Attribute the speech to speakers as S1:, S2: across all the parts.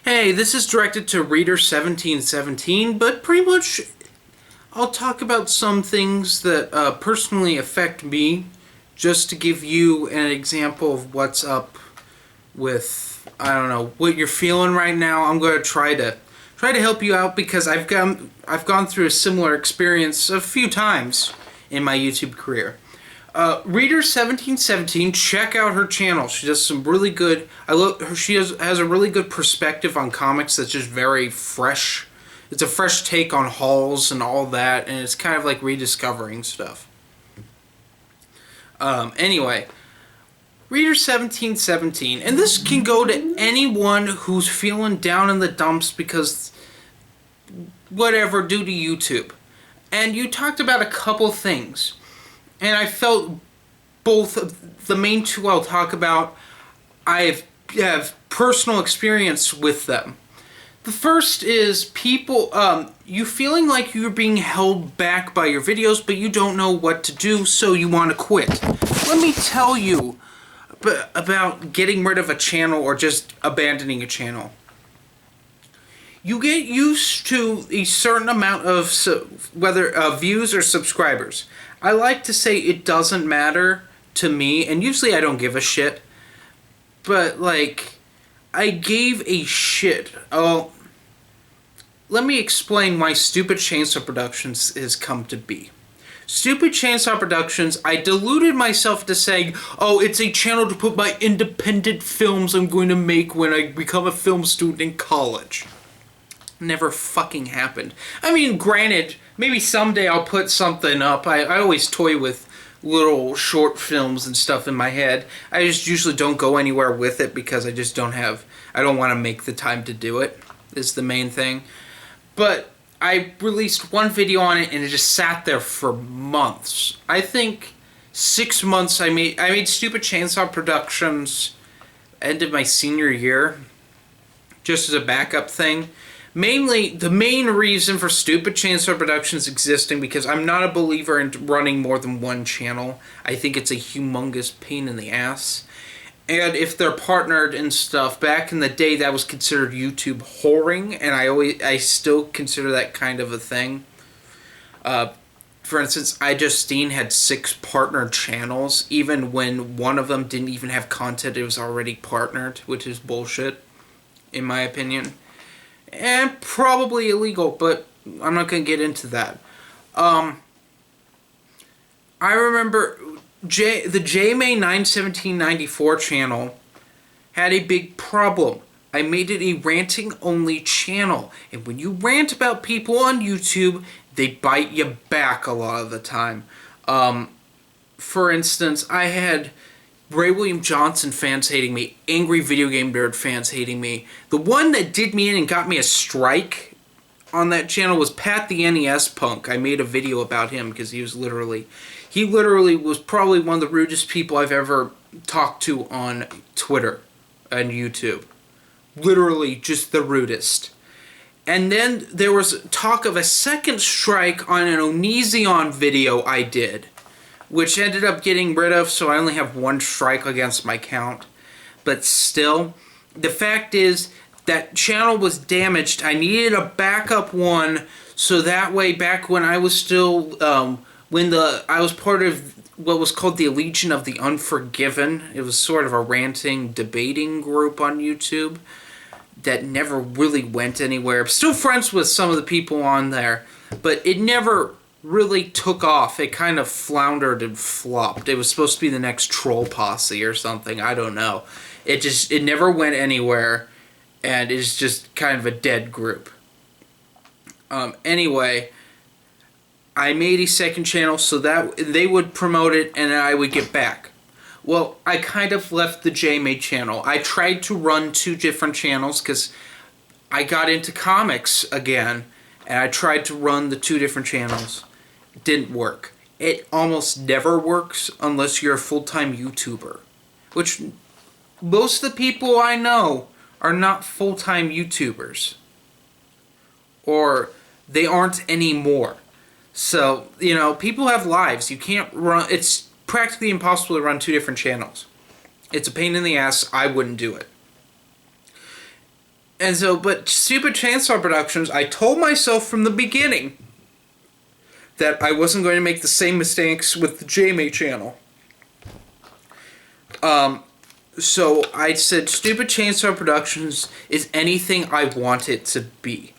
S1: Hey, this is directed to Reader1717, but pretty much I'll talk about some things that personally affect me, just to give you an example of what's up with, I don't know, what you're feeling right now. I'm going to try to help you out because I've gone through a similar experience a few times in my YouTube career. Reader1717, check out her channel. She does some really good. She has a really good perspective on comics that's just very fresh. It's a fresh take on hauls and all that, and it's kind of like rediscovering stuff. Anyway, Reader1717, and this can go to anyone who's feeling down in the dumps because whatever due to YouTube. And you talked about a couple things. And I felt both of the main two I'll talk about, I have personal experience with them. The first is people, you feeling like you're being held back by your videos, but you don't know what to do, so you want to quit. Let me tell you about getting rid of a channel or just abandoning a channel. You get used to a certain amount of whether views or subscribers. I like to say it doesn't matter to me, and usually I don't give a shit. But, like, I gave a shit. Oh, let me explain why Stupid Chainsaw Productions has come to be. Stupid Chainsaw Productions, I deluded myself to saying, oh, it's a channel to put my independent films I'm going to make when I become a film student in college. Never fucking happened. I mean, granted, maybe someday I'll put something up. I always toy with little short films and stuff in my head. I just usually don't go anywhere with it because I just don't want to make the time to do it, is the main thing. But I released one video on it and it just sat there for months. I think 6 months I made Stupid Chainsaw Productions end of my senior year, just as a backup thing. Mainly, the main reason for Stupid Chainsaw Productions existing, because I'm not a believer in running more than one channel. I think it's a humongous pain in the ass. And if they're partnered and stuff, back in the day that was considered YouTube whoring, and I still consider that kind of a thing. For instance, iJustine had 6 partnered channels, even when one of them didn't even have content, it was already partnered, which is bullshit, in my opinion. And probably illegal, but I'm not going to get into that. I remember the JMay 91794 channel had a big problem. I made it a ranting-only channel. And when you rant about people on YouTube, they bite you back a lot of the time. For instance, I had Ray William Johnson fans hating me, Angry Video Game Nerd fans hating me. The one that did me in and got me a strike on that channel was Pat the NES Punk. I made a video about him because he literally was probably one of the rudest people I've ever talked to on Twitter and YouTube. Literally just the rudest. And then there was talk of a second strike on an Onision video I did, which ended up getting rid of, so I only have 1 strike against my count. But still, the fact is, that channel was damaged. I needed a backup one, so that way, back when I was still, I was part of what was called the Legion of the Unforgiven. It was sort of a ranting, debating group on YouTube that never really went anywhere. I'm still friends with some of the people on there, but it never really took off. It kind of floundered and flopped. It was supposed to be the next Troll Posse or something. I don't know. It never went anywhere, and it's just kind of a dead group. Anyway, I made a second channel so that they would promote it and I would get back. Well, I kind of left the JMay channel. I tried to run 2 different channels because I got into comics again, and I tried to run the 2 different channels. Didn't work. It almost never works unless you're a full-time YouTuber, which most of the people I know are not full-time YouTubers, or they aren't anymore. So, you know, people have lives. You can't run, it's practically impossible to run 2 different channels. It's a pain in the ass. I wouldn't do it. And so, but Stupid Chainsaw Productions, I told myself from the beginning that I wasn't going to make the same mistakes with the JMA channel. So I said Stupid Chainsaw Productions is anything I want it to be.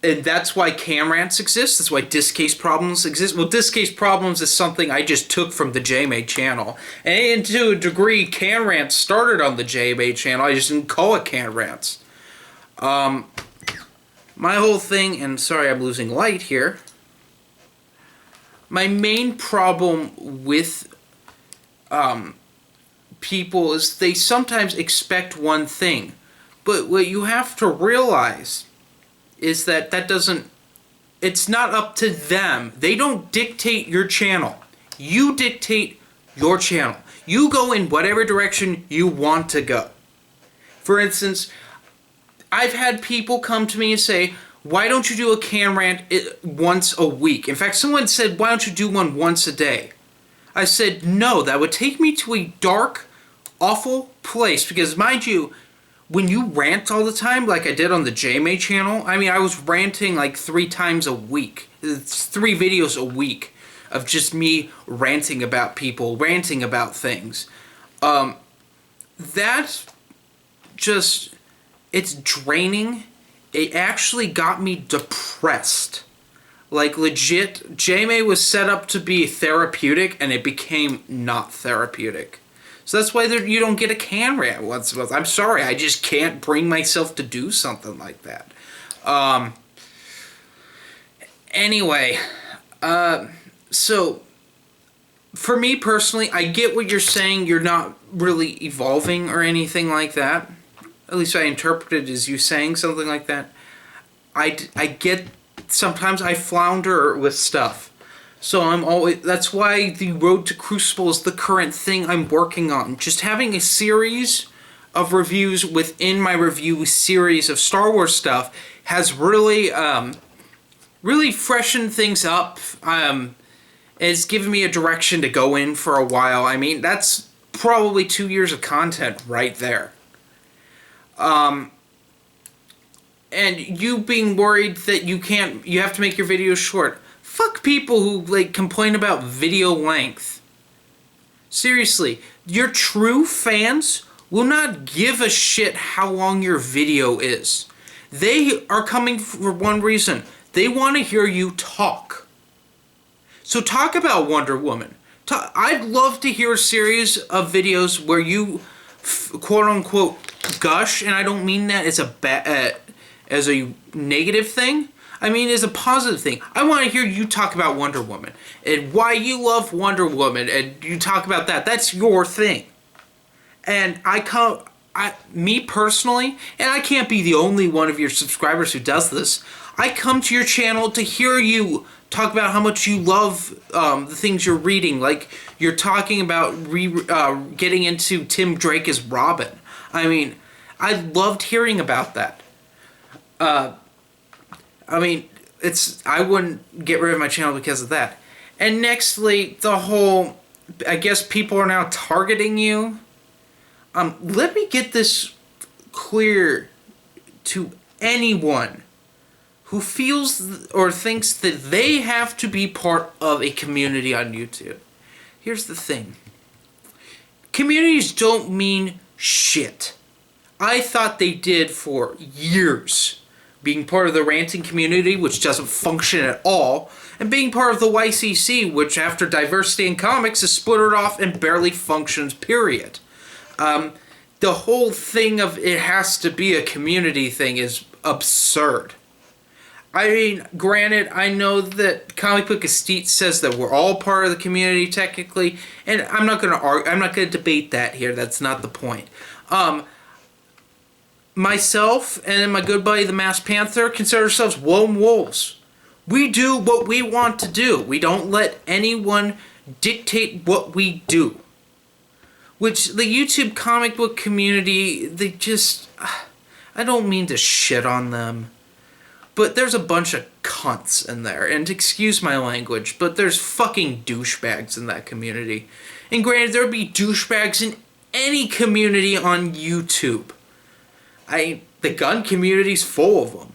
S1: And that's why Cam Rants exist. That's why Disc Case Problems exist. Well, Disc Case Problems is something I just took from the JMA channel. And to a degree, Cam Rants started on the JMA channel. I just didn't call it Cam Rants. My whole thing, and sorry I'm losing light here. My main problem with people is they sometimes expect one thing. But what you have to realize is that it's not up to them. They don't dictate your channel. You dictate your channel. You go in whatever direction you want to go. For instance, I've had people come to me and say, why don't you do a Cam Rant once a week? In fact, someone said, why don't you do one once a day? I said, no, that would take me to a dark, awful place. Because mind you, when you rant all the time, like I did on the JMA channel, I mean, I was ranting like 3 times a week. It's 3 videos a week of just me ranting about people, ranting about things. That just, it's draining. It actually got me depressed. Like legit, JMA was set up to be therapeutic and it became not therapeutic. So that's why you don't get a Cam Rant once a month. I'm sorry, I just can't bring myself to do something like that. Anyway, so for me personally, I get what you're saying. You're not really evolving or anything like that. At least I interpreted as you saying something like that. I get sometimes I flounder with stuff. So that's why the Road to Crucible is the current thing I'm working on. Just having a series of reviews within my review series of Star Wars stuff has really, really freshened things up. It's given me a direction to go in for a while. I mean, that's probably 2 years of content right there. And you being worried that you have to make your videos short. Fuck people who, like, complain about video length. Seriously, your true fans will not give a shit how long your video is. They are coming for one reason. They want to hear you talk. So talk about Wonder Woman. I'd love to hear a series of videos where you, quote-unquote, gush, and I don't mean that as a negative thing. I mean, as a positive thing. I want to hear you talk about Wonder Woman and why you love Wonder Woman, and you talk about that. That's your thing. And me personally, and I can't be the only one of your subscribers who does this, I come to your channel to hear you talk about how much you love the things you're reading. Like, you're talking about getting into Tim Drake as Robin. I mean, I loved hearing about that. I mean, I wouldn't get rid of my channel because of that. And nextly, the whole, I guess people are now targeting you. Let me get this clear to anyone who feels or thinks that they have to be part of a community on YouTube. Here's the thing. Communities don't mean shit. I thought they did for years. Being part of the ranting community, which doesn't function at all, and being part of the YCC, which after Diversity in Comics is splittered off and barely functions, period. The whole thing of it has to be a community thing is absurd. I mean, granted, I know that Comic Book Estate says that we're all part of the community technically, and I'm not going to argue, I'm not going to debate that here. That's not the point. Myself and my good buddy the Masked Panther consider ourselves lone wolves. We do what we want to do. We don't let anyone dictate what we do. Which the YouTube comic book community, they just, I don't mean to shit on them, but there's a bunch of cunts in there. And excuse my language, but there's fucking douchebags in that community. And granted, there'd be douchebags in any community on YouTube. The gun community's full of them.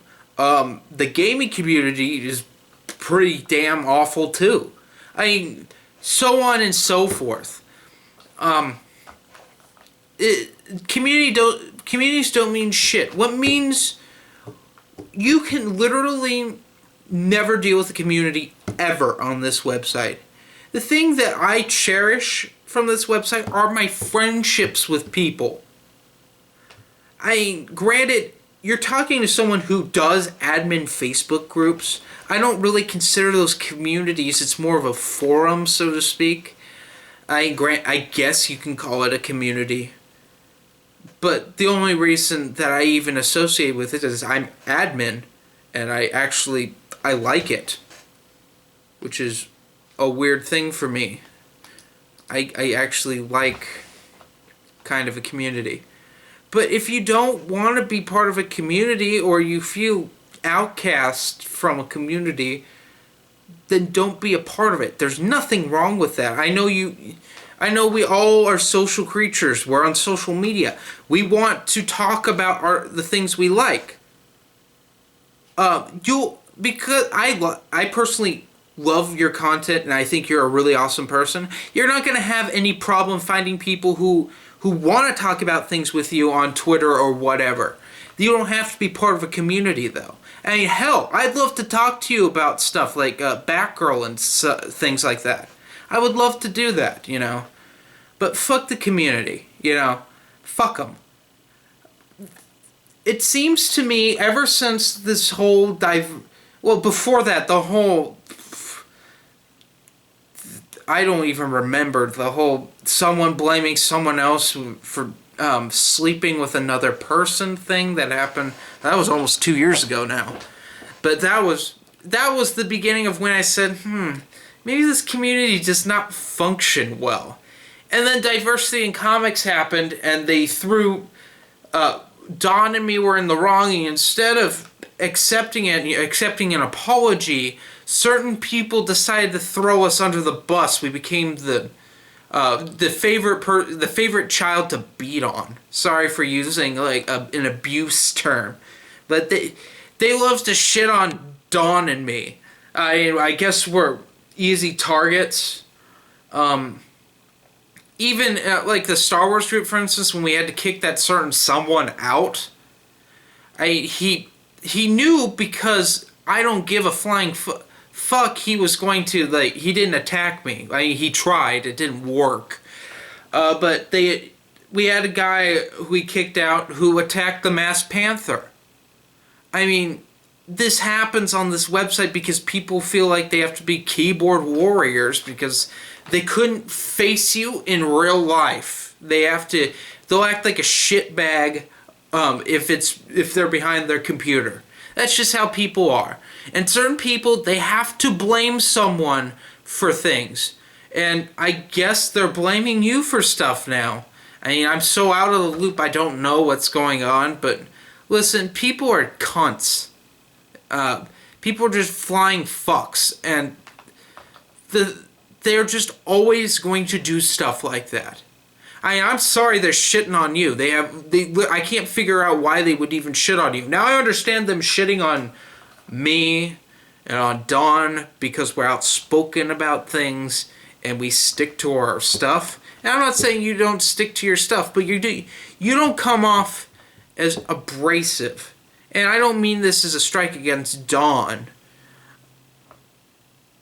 S1: The gaming community is pretty damn awful too. So on and so forth. Communities don't mean shit. What means, you can literally never deal with the community ever on this website. The thing that I cherish from this website are my friendships with people. Granted, you're talking to someone who does admin Facebook groups. I don't really consider those communities. It's more of a forum, so to speak. I guess you can call it a community. But the only reason that I even associate with it is I'm admin, and I like it, which is a weird thing for me. I actually like kind of a community. But if you don't want to be part of a community, or you feel outcast from a community, then don't be a part of it. There's nothing wrong with that. I know we all are social creatures. We're on social media. We want to talk about the things we like. Because I personally love your content, and I think you're a really awesome person. You're not going to have any problem finding people who want to talk about things with you on Twitter or whatever. You don't have to be part of a community, though. Hell, I'd love to talk to you about stuff like Batgirl and things like that. I would love to do that, But fuck the community, Fuck them. It seems to me, ever since this whole before that, the whole... I don't even remember the whole someone blaming someone else for sleeping with another person thing that happened. That was almost 2 years ago now. But that was the beginning of when I said, maybe this community does not function well. And then Diversity in Comics happened, and they threw... Don and me were in the wrong, and instead of accepting an apology, certain people decided to throw us under the bus. We became the favorite child to beat on. Sorry for using an abuse term, but they love to shit on Don and me. I guess we're easy targets. Even like the Star Wars group, for instance, when we had to kick that certain someone out, he knew, because I don't give a flying fuck, he was going to, he didn't attack me. He tried, it didn't work. But we had a guy who we kicked out who attacked the Masked Panther. This happens on this website because people feel like they have to be keyboard warriors because they couldn't face you in real life. They'll act like a shitbag if they're behind their computer. That's just how people are. And certain people, they have to blame someone for things. And I guess they're blaming you for stuff now. I'm so out of the loop, I don't know what's going on. But listen, people are cunts. People are just flying fucks. And they're just always going to do stuff like that. I'm sorry they're shitting on you. I can't figure out why they would even shit on you. Now I understand them shitting on me and on Dawn because we're outspoken about things and we stick to our stuff. And I'm not saying you don't stick to your stuff, but you don't come off as abrasive. And I don't mean this as a strike against Dawn.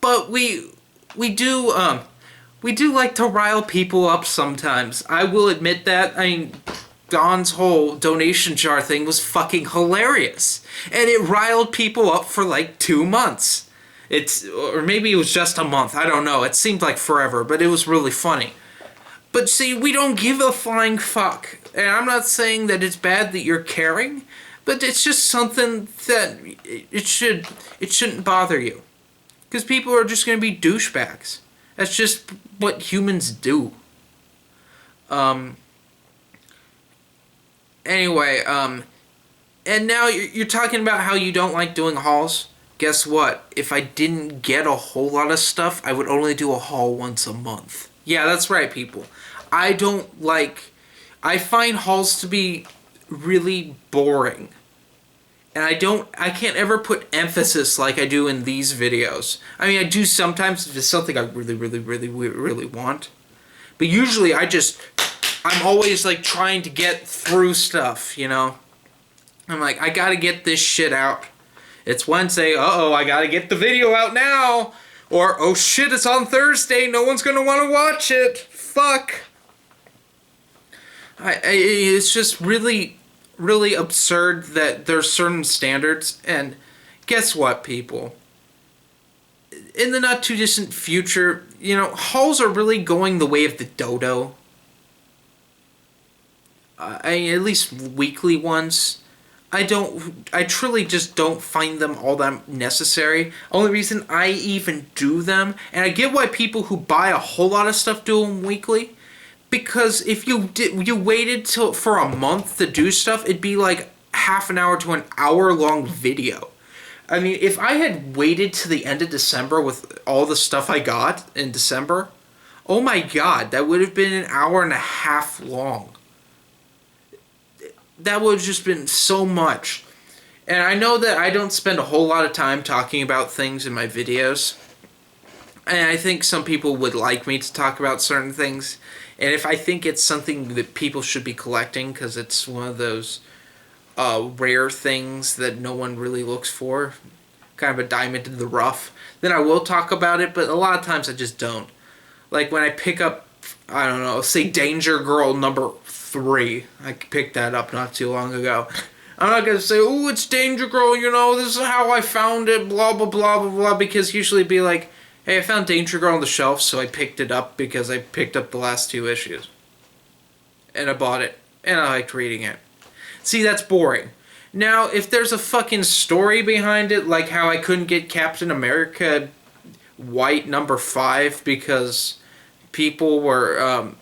S1: But we do like to rile people up sometimes. I will admit that. Don's whole donation jar thing was fucking hilarious. And it riled people up for 2 months. Or maybe it was just a month, I don't know. It seemed like forever, but it was really funny. But see, we don't give a flying fuck. And I'm not saying that it's bad that you're caring, but it's just something that it shouldn't bother you. Because people are just going to be douchebags. That's just what humans do. Anyway, and now you're talking about how you don't like doing hauls. Guess what? If I didn't get a whole lot of stuff, I would only do a haul once a month. Yeah, that's right, people. I find hauls to be really boring. And I can't ever put emphasis like I do in these videos. I mean, I do sometimes if it's something I really want. But usually I'm always like trying to get through stuff, you know? I'm like, I gotta get this shit out. It's Wednesday, uh-oh, I gotta get the video out now. Or, oh shit, it's on Thursday, no one's gonna wanna watch it. Fuck. It's just really absurd that there's certain standards, and guess what, people? In the not too distant future, you know, hauls are really going the way of the dodo. At least weekly ones. I truly just don't find them all that necessary. Only reason I even do them, and I get why people who buy a whole lot of stuff do them weekly, because if you waited for a month to do stuff, it'd be like half an hour to an hour long video. I mean, if I had waited to the end of December with all the stuff I got in December, oh my god, that would have been an hour and a half long. That would have just been so much. And I know that I don't spend a whole lot of time talking about things in my videos. And I think some people would like me to talk about certain things. And if I think it's something that people should be collecting because it's one of those rare things that no one really looks for, kind of a diamond in the rough, then I will talk about it, but a lot of times I just don't. Like when I pick up, I don't know, say Danger Girl number 3. I picked that up not too long ago. I'm not going to say, oh, it's Danger Girl, you know, this is how I found it, blah, blah, blah, blah, blah, because usually it'd be like, hey, I found Danger Girl on the shelf, so I picked it up because I picked up the last 2 issues. And I bought it, and I liked reading it. See, that's boring. Now, if there's a fucking story behind it, like how I couldn't get Captain America White number 5 because people were,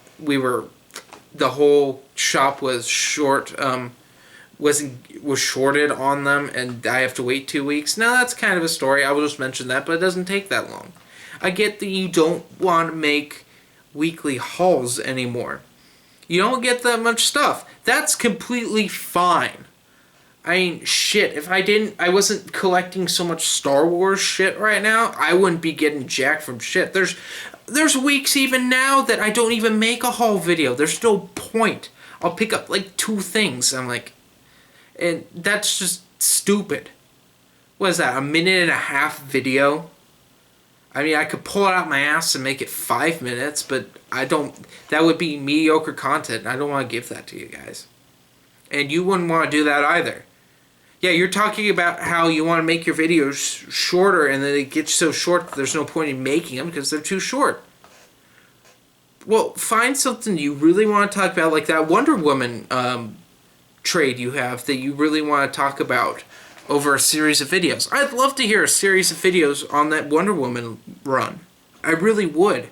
S1: the whole shop was short, was shorted on them, and I have to wait 2 weeks. Now, that's kind of a story. I will just mention that, but it doesn't take that long. I get that you don't want to make weekly hauls anymore. You don't get that much stuff. That's completely fine. I mean, shit, if I wasn't collecting so much Star Wars shit right now, I wouldn't be getting jack from shit. There's weeks even now that I don't even make a haul video. There's no point. I'll pick up like 2 things. I'm like, and that's just stupid. What is that, a minute and a half video? I mean, I could pull it out my ass and make it 5 minutes, but that would be mediocre content, and I don't want to give that to you guys. And you wouldn't want to do that either. Yeah, you're talking about how you want to make your videos shorter, and then it gets so short that there's no point in making them because they're too short. Well, find something you really want to talk about, like that Wonder Woman trade you have that you really want to talk about over a series of videos. I'd love to hear a series of videos on that Wonder Woman run. I really would.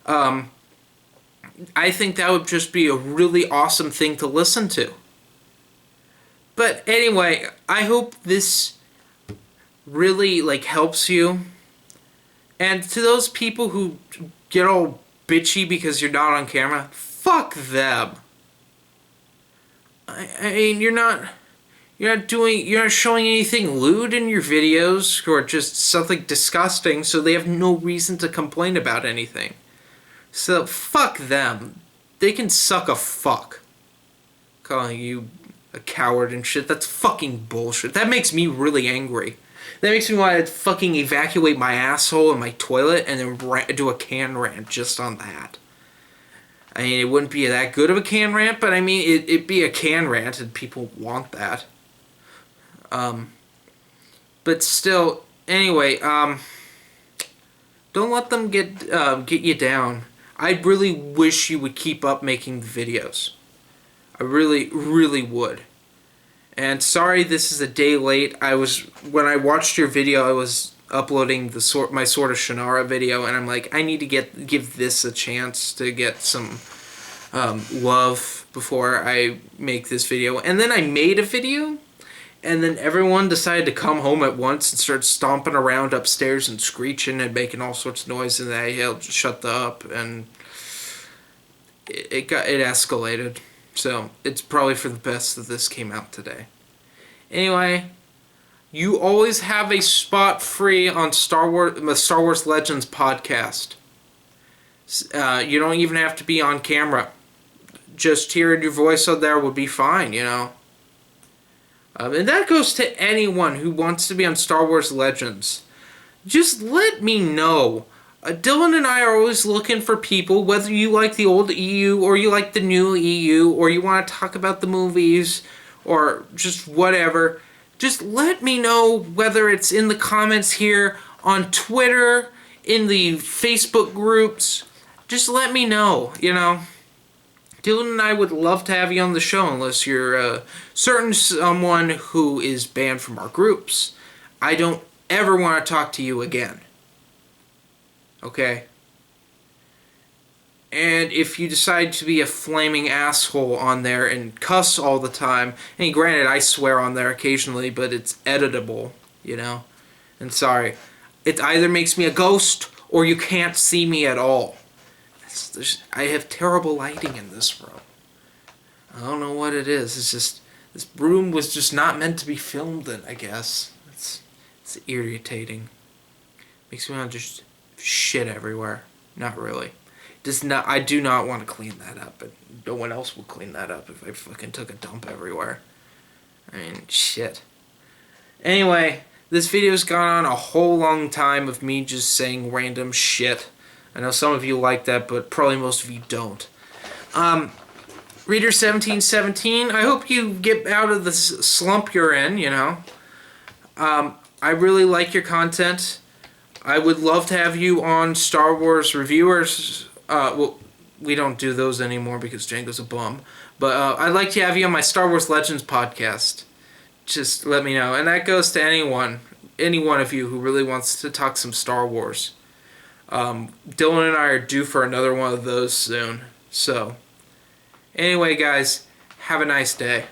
S1: I think that would just be a really awesome thing to listen to. But anyway, I hope this really helps you. And to those people who get all bitchy because you're not on camera, fuck them. I mean, you're not showing anything lewd in your videos or just something disgusting, so they have no reason to complain about anything. So fuck them. They can suck a fuck. Calling you a coward and shit, that's fucking bullshit. That makes me really angry. That makes me want to fucking evacuate my asshole in my toilet and then do a can rant just on that. I mean, it wouldn't be that good of a can rant, but I mean, it'd be a can rant and people want that. But still, anyway, don't let them get you down. I really wish you would keep up making videos. I really, really would. And sorry this is a day late. When I watched your video, I was uploading my Sword of Shannara video, and I'm like, I need to give this a chance to get some love before I make this video. And then I made a video, and then everyone decided to come home at once and start stomping around upstairs and screeching and making all sorts of noise, and I yelled, shut up, and it escalated. So it's probably for the best that this came out today. Anyway, you always have a spot free on the Star Wars Legends podcast. You don't even have to be on camera. Just hearing your voice out there would be fine, you know. And that goes to anyone who wants to be on Star Wars Legends. Just let me know. Dylan and I are always looking for people, whether you like the old EU or you like the new EU or you want to talk about the movies or just whatever. Just let me know, whether it's in the comments here, on Twitter, in the Facebook groups. Just let me know, you know. Dylan and I would love to have you on the show, unless you're certain someone who is banned from our groups. I don't ever want to talk to you again. Okay? And if you decide to be a flaming asshole on there and cuss all the time, and granted, I swear on there occasionally, but it's editable, you know? And sorry. It either makes me a ghost, or you can't see me at all. I have terrible lighting in this room. I don't know what it is. It's just, this room was just not meant to be filmed in, I guess. It's irritating. Makes me want to just shit everywhere. Not really. I do not want to clean that up, but no one else will clean that up if I fucking took a dump everywhere. I mean, shit. Anyway, this video's gone on a whole long time of me just saying random shit. I know some of you like that, but probably most of you don't. Reader1717, I hope you get out of the slump you're in, you know. I really like your content. I would love to have you on Star Wars Reviewers. Well, we don't do those anymore because Django's a bum. But I'd like to have you on my Star Wars Legends podcast. Just let me know. And that goes to any one of you who really wants to talk some Star Wars. Dylan and I are due for another one of those soon. So, anyway, guys, have a nice day.